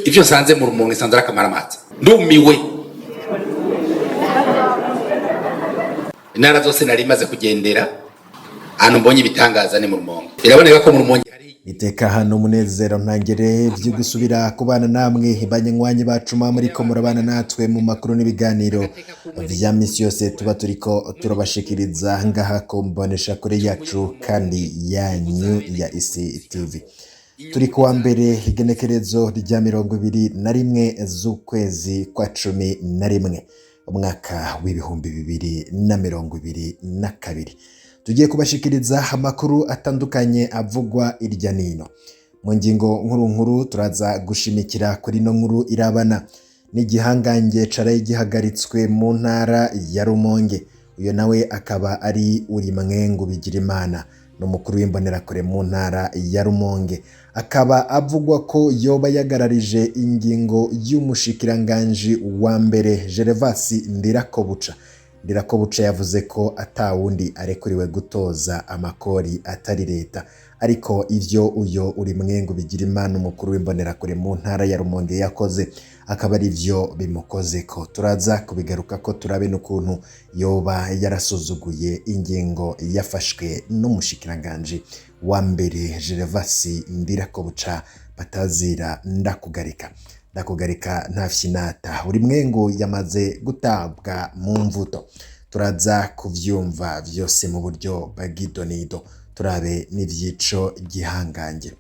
ivyo nsanze mu Rumonge nsanze arakamaramatse ndumiwe. Intara zose nari maze kugendera ahantu mbonye ibitangaza ni mu Rumonge. Biraboneka ko mu Rumonge hari iteka hano umunezero ntangere vyo gusubira kubana namwe banywanyi bacu muriko murabana natwe mu makuru n'ibiganiro vya misi yose tuba turiko turabashikiriza ngaha ku mbonesha kure yacu kandi yanyu ya Isi TV. Turi kuwa mbere igenekerezo rya 21 z'ukwezi kwa 11 umwaka w'ibihumbi 2022. Tugiye kubashikiriza amakuru atandukanye avugwa irya nino. Mu ngingo nkuru turaza gushimikira kuri no nkuru irabana n'igihangange caraye gihagaritswe mu ntara ya Rumonge. Uyo nawe akaba ari Urimwengu Bigirimana n'umukuru w'imbonerakure mu ntara ya Rumonge. Akaba avugwa ko yoba yagararije ingingo y'umushikiranganji wa mbere Gervasi Ndirakobuca yavuze ko atawundi arekuriwe gutoza amakori atari leta, ariko ivyo uyo Urimwengu Bigirimana umukuru w'imbonerakure mu ntara ya Rumonge yakoze akaba ari vyo bimukozeko. Turaza kubigaruka ko turabe n'ukuntu yoba yarasuzuguye ingingo yafashwe n'umushikiranganji wa mbere Gervasi Ndirakobuca batazira ndakugarika nta fyinata. Urimwengu yamaze gutabwa mu mvuto. Turaza kuvyumva vyose mu buryo bw'idonido turabe n'ivyico gihangange.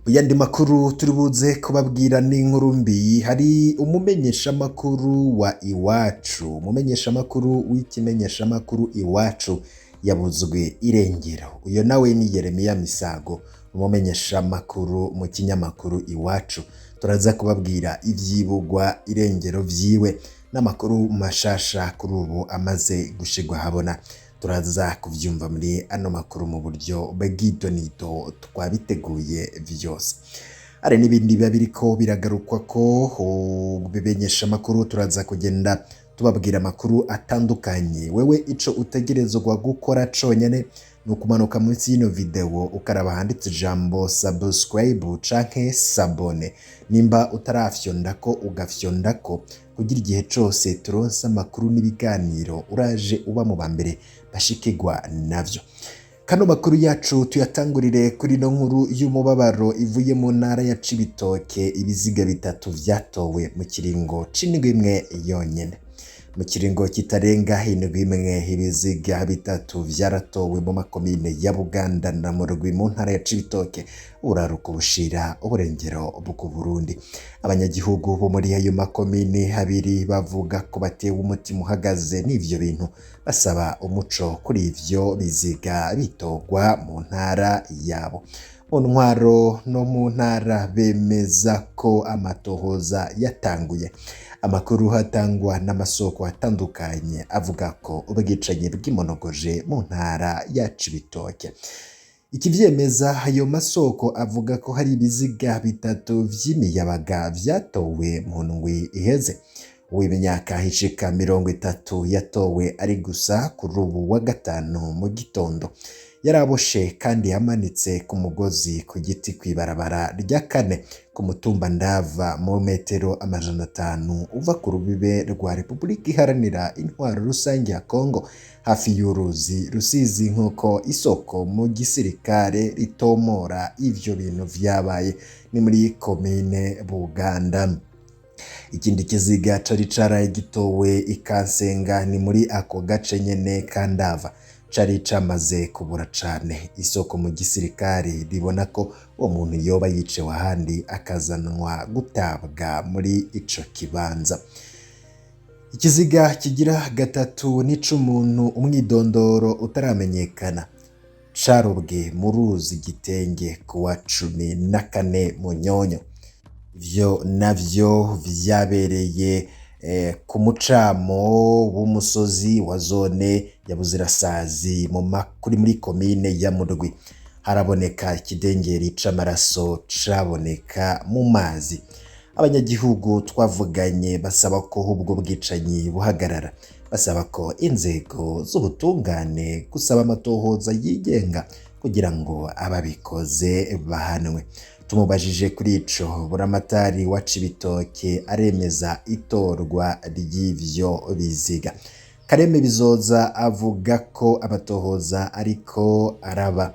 Uyandi makuru turibuze kubabwira n'inkuru mbi. Hari umumenyesha makuru wa Iwacu, umumenyesha makuru w'ikimenyesha makuru Iwacu yabuzwe irengero. Uyo nawe ni Yeremiya Misago, umumenyesha makuru mu kinyamakuru Iwacu. Turaza kubabwira ivyibugwa irengero vyiwe n'amakuru mashasha kuri ubu amaze gushigwa habona. Turaza kuvyumva muri ano makuru mu buryo bw'idonido twabiteguye vyose. Are n'ibindi biba biriko biragarukwa ko bimenyesha makuru. Turaza kugenda tubabwira amakuru atandukanye. Wewe ico utegerezwa gukora conyene nukumanuka munsi y'ino video ukaraba handitse ijambo subscribe canke sabone. Nimba utarafyondako ugafyondako kugira igihe cose turonsa amakuru n'ibiganiro uraje uba mu bambere bashikirwa navyo. Kano makuru yacu tuyatangurire kuri no nkuru y'umubabaro ivuye mu ntara ya Cibitoke. Ibiziga bitatu vyatowe mu kiringo c'indwi imwe yonyene. Mu kiringo kitarenga indwi imwe ibiziga bitatu vyaratowe mu makomine ya Buganda na Murugwi mu ntara ya Cibitoke uraruka bushira uburengero bw'u Burundi. Abanyagihugu bo muri ayo makomine habiri bavuga ko batewe umutima uhagaze n'ivyo bintu, basaba umuco kuri ivyo biziga bitogwa mu ntara yabo. Mu ntwaro no mu ntara bemeza ko amatohoza yatanguye. Amakuru hatangwa n'amasoko atandukanye avuga ko ubwicanyi bw'imonogoje mu ntara ya Cibitoke. Ikivyemeza ayo masoko avuga ko hari ibiziga bitatu vy'imiyabaga vyatowe mu ndwi iheze. Uw'imyaka ishika 30 yatowe ari gusa kuri ubu wa gatanu mu gitondo. Yaraboshe kandi yamanitse ku mugozi ku giti kw'ibarabara rya 4 ku mutumba Ndava mu metero 500 uva ku rubibe rwa Repubulika Iharanira Intwaro Rusange ya Kongo hafi y'uruzi Rusizi, nkuko isoko mu gisirikare ritomora ivyo bintu vyabaye ni muri komine Buganda. Ikindi kiziga cari caraye gitowe Ikansenga ni muri ako gace nyene Kandava cari camaze kubura cane. Isoko mu gisirikare ribona ko uwo muntu yoba yicewe ahandi akazanwa gutabwa muri ico kibanza. Ikiziga kigira gatatu n'ic'umuntu umwidondoro utaramenyekana carobwe mu ruzi Gitenge kuwa 14 Munyonyo. Ivyo navyo vyabereye ku mucamo w'umusozi wa zone ya Buzirasazi kuri muri komine ya Murugwi. Haraboneka ikidengeri c'amaraso caboneka mu mazi. Abanyagihugu twavuganye basaba ko ubwo bwicanyi buhagarara, basaba ko inzego z'ubutungane gusaba amatohoza yigenga kugira ngo ababikoze bahanwe. tumubajije kuri ico buramatari wa Cibitoke aremeza itorwa ry'ivyo biziga. Kareme Bizoza avuga ko amatohoza ariko araba,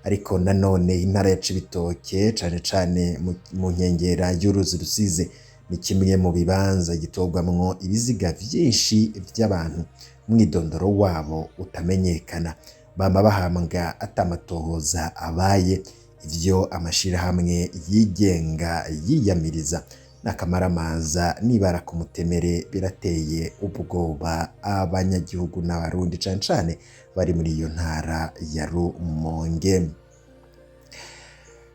ariko nanone intara ya Cibitoke cane cane mu nkengera y'uruzi Rusizi ni kimwe mu bibanza gitorwamwo ibiziga vyinshi vy'abantu mwidondoro wabo utamenyekana, bama bahambwa atamatohoza abaye. Ivyo amashirahamwe yigenga yiyamiriza n'akamaramaza nibara ku mutemere birateye ubwoba abanyagihugu n'abarundi cane cane bari muri iyo ntara ya Rumonge.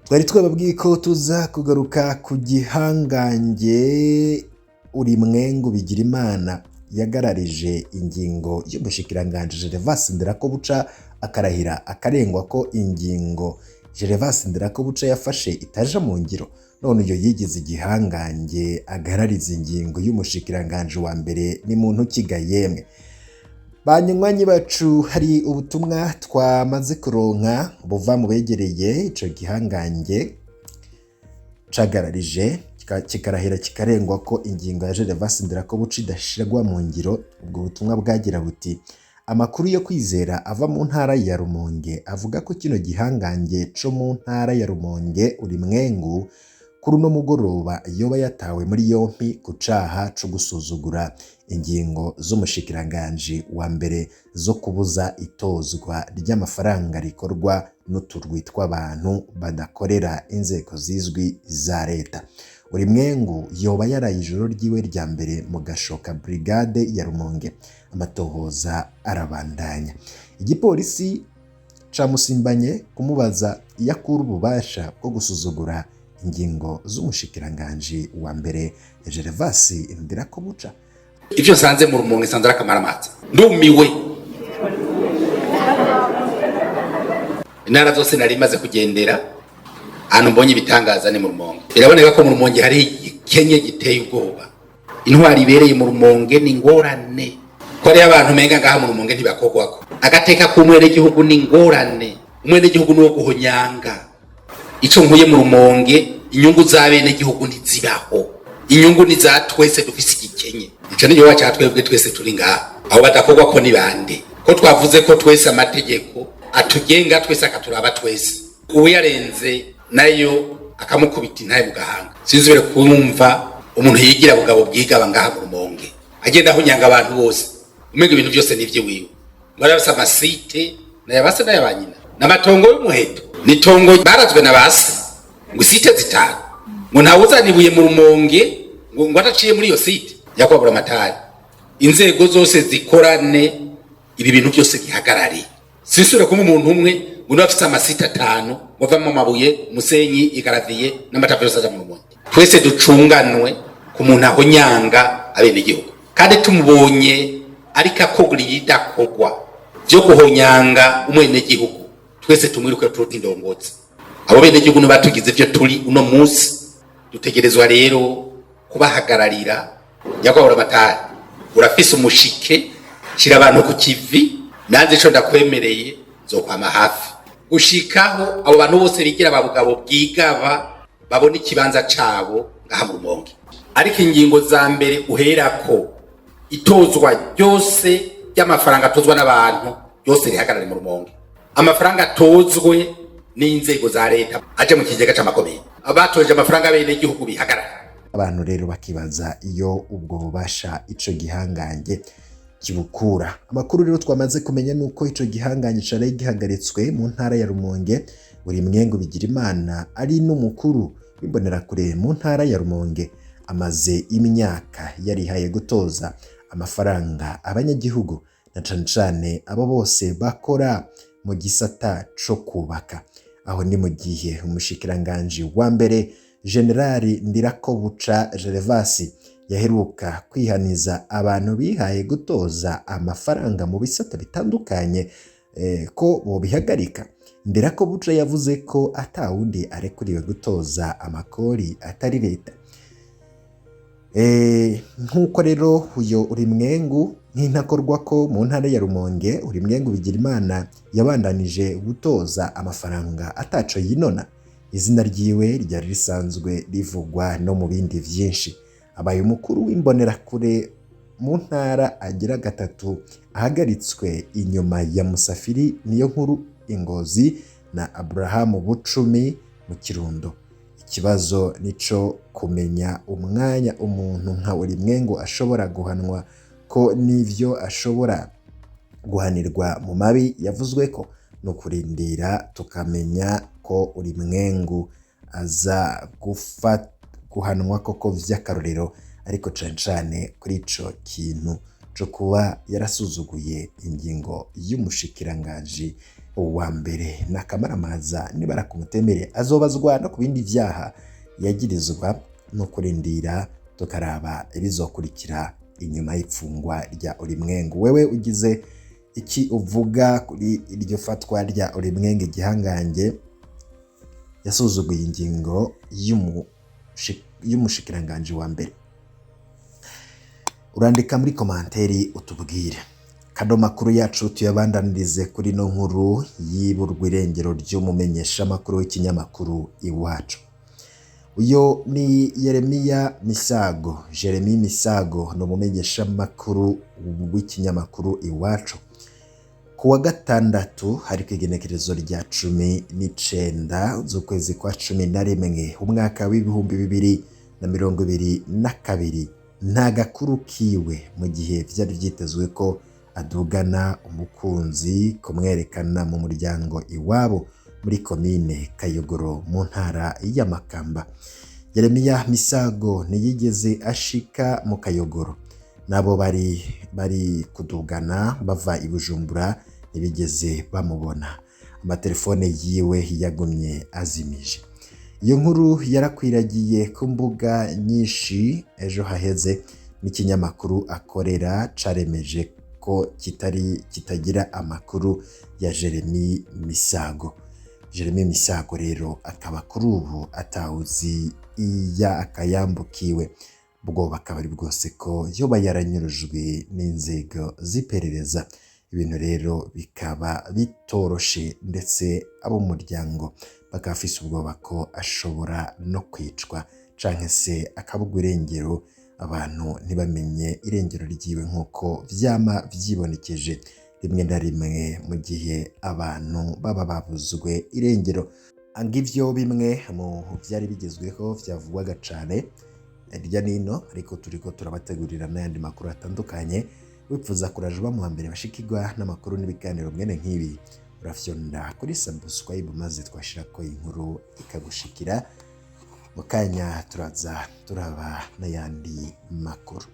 Twari twababwiye ko tuza kugaruka ku gihangange Urimwengu Bigirimana yagararije ingingo y'umushikiranganji Gervas Ndirakobuca akarahira akarengwa ko ingingo Gervas Ndirakobuca yafashe itaja mu ngiro, none uyo yigize igihangange agarariza ingingo y'umushikiranganji wa mbere ni muntu kiga yemwe. Banywanyi bacu, hari ubutumwa twamaze kuronka buva mu begereye ico gihangange cagararije kikarahira kikarengwa ko ingingo ya Gervas Ndirakobuca idashirwa mu ngiro. Ubwo butumwa bwagira buti: amakuru yo kwizera ava mu ntara ya Rumonge avuga ko kino gihangange co mu ntara ya Rumonge Urimwengu kuri uno mugoroba yoba yatawe muri yompi ku caha co gusuzugura ingingo z'umushikiranganji wa mbere zo kubuza itozwa ry'amafaranga rikorwa n'uturwi tw'abantu badakorera inzego zizwi za leta. Urimwengu yoba yaraye ijoro ryiwe rya mbere mu Gashoka Brigade ya Rumonge. Amatohoza arabandanya. Igipolisi camusimbanye kumubaza iyakura ububasha bwo gusuzugura ingingo z'umushikiranganji wa mbere Gervas Ndirakobuca. Ivyo sanze mu Rumonge sanze akamaramaza, ndumiwe. Intara zose nari maze kugendera ahantu mbonye ibitangaza ni mu Rumonge. Biraboneka ko mu Rumonge hari ikenye giteye ubwoba. Intwari ibereye mu Rumonge ni ngorane. Ko ari abantu menga ngaha mu Rumonge ntibakogwako. Agateka k'umwene gihugu ni ngorane. Umwene gihugu no guhonyanga. Ico nkuye mu Rumonge, inyungu za bene gihugu ntizibaho. Inyungu ni za twese dufise igikenye. Ico ni cyo twebwe twese turi ngaha. Aho badakogwako ni bande. Ko twavuze ko twese amategeko atugenga twese akaturaba twese. Uyarenze nayo akamukubita intaye mu gahanga. Sinzubire kumva umuntu yigira bugabo bwigaba ngaha mu Rumonge. Agenda ahunyanga abantu bose. Umenge ibintu byose nivyo wiwe. Barabasa amasite na yabase na yabanyina. N'amatongo y'umuheto. Nitongo barazwe na base. Ngo site zitanu. Ngo ntawuzanibuye mu Rumonge ngo ataciye muri iyo site yakwabura amatari. Inzego zose zikorane ibi bintu byose gihagarari. Sisure kuma umuntu umwe ngo bafite amasite 5 bavamo amabuye, musenyi, igaraviye n'amatafari yose aja mu Rumonge. Twese ducunganwe ku muntu aho nyanga abene gihugu. Kandi tumubonye ariko akogura yidakogwa byo guhonyanga umwene gihugu. Twese tumwiruke turuti ndongotse. Abo bene gihugu n'abatugize byo turi uno munsi dutegerezwa rero kubahagararira yakwabura amatari. Urafise umushike shira abantu ku kivi nanze ico ndakwemereye zo kwama hafi gushikaho abo bantu bose bigira babugabo bwigaba babona ikibanza cabo ngaha mu Rumonge. Ariko ingingo za mbere uherako itozwa ryose y'amafaranga atozwa n'abantu yose rihagarare mu Rumonge. Amafaranga atozwe n'inzego za leta aje mu kigega c'amakomine. Abatoje amafaranga bene igihugu bihagarara. Abantu rero bakibaza iyo ubwo bubasha ico gihangange kibukura. Amakuru rero twamaze kumenya nuko ico gihangange cari gihagaritswe mu ntara ya Rumonge. Urimwengu Bigirimana ari n'umukuru w'imbonera kure mu ntara ya Rumonge amaze imyaka yarihaye gutoza amafaranga abanyagihugu na cane cane abo bose bakora mu gisata co kubaka. Aho ni mu gihe umushikiranganji wa mbere Generali Ndirakobuca Gervas yaheruka kwihaniza abantu bihaye gutoza amafaranga mu bisata bitandukanye ko bobihagarika. Ndirakobuca yavuze ko atawundi arekuriwe gutoza amakori atari leta. Nkuko rero uyo Urimwengu nk'intakorwa ko mu ntara ya Rumonge Urimwengu Bigirimana yabandanije gutoza amafaranga ataco yinona. izina ryiwe ryari risanzwe rivugwa no mu bindi vyinshi. Abaye umukuru w'imbonerakure mu ntara agira gatatu ahagaritswe inyuma ya Musafiri Niyonkuru Ingozi na Abrahamu Bucumi mu Kirundo. Ikibazo nico kumenya umwanya umuntu nka Ulimwengu ashobora guhanwa, ko n'ivyo ashobora guhanirwa mu mabi yavuzwe ko no kurindira tukamenya ko Ulimwengu aza guhanwa koko vy'akarorero, ariko cane cane kuri ico kintu co kuba yarasuzuguye ingingo y'umushikiranganji wa mbere na Kamaramaza. Nibara kumutemere azobazwa no ku bindi vyaha yagirizwa, no kurindira tukaraba ibizokurikira inyuma y'ipfungwa rya Ulimwengu. Wewe ugize iki uvuga kuri iryo fatwa rya Ulimwengu igihangange yasuzuguye ingingo y'umushikiranganji wa mbere? Urandika muri komanteri utubwire. Kano makuru yacu tuyabandanirize kuri no nkuru yiburwa irengero ry'umumenyesha makuru w'ikinyamakuru Iwacu. Uyo ni Yeremiya Misago. Jeremy Misago no mumenyesha makuru w'ikinyamakuru Iwacu. Kuwa gatandatu hari kwigenekerezo rya 19 z'ukwezi kwa 11 umwaka w'ibihumbi 2022 nta gakuru kiwe, mu gihe vyari vyitezwe ko adugana umukunzi kumwerekana mu muryango iwabo muri komine Kayogoro mu ntara ya Makamba. Yeremiya Misago ntiyigeze ashika mu Kayogoro, nabo bari kudugana bava i Bujumbura ntibigeze bamubona. Amatelefone yiwe yagumye azimije. Iyo nkuru yarakwiragiye ku mbuga nyinshi ejo haheze, n'ikinyamakuru akorera caremeje ko kitagira amakuru ya Jeremy Misago. Jeremy Misago rero akaba kuri ubu atawuzi iya akayambukiwe, bwo bakaba ari bwose ko yoba yaranyurujwe n'inzego ziperereza. Ibintu rero bikaba bitoroshe, ndetse abo muryango bakafise ubwoba ko ashobora no kwicwa canke se akabugwa irengero, abantu ntibamenye irengero ryiwe nk'uko vyama vyibonekeje rimwe na rimwe mu gihe abantu baba babuzwe irengero. Ngivyo bimwe mu vyari bigezweho vyavugwaga cane hirya nino, ariko turiko turabategurira n'ayandi makuru atandukanye. Wipfuza kurajwa mu hambere bashikirwa n'amakuru n'ibiganiro mwene nk'ibi, urafyonda kuri subscribe maze twashirako inkuru ikagushikira. Mu kanya turaza turaba n'ayandi makuru.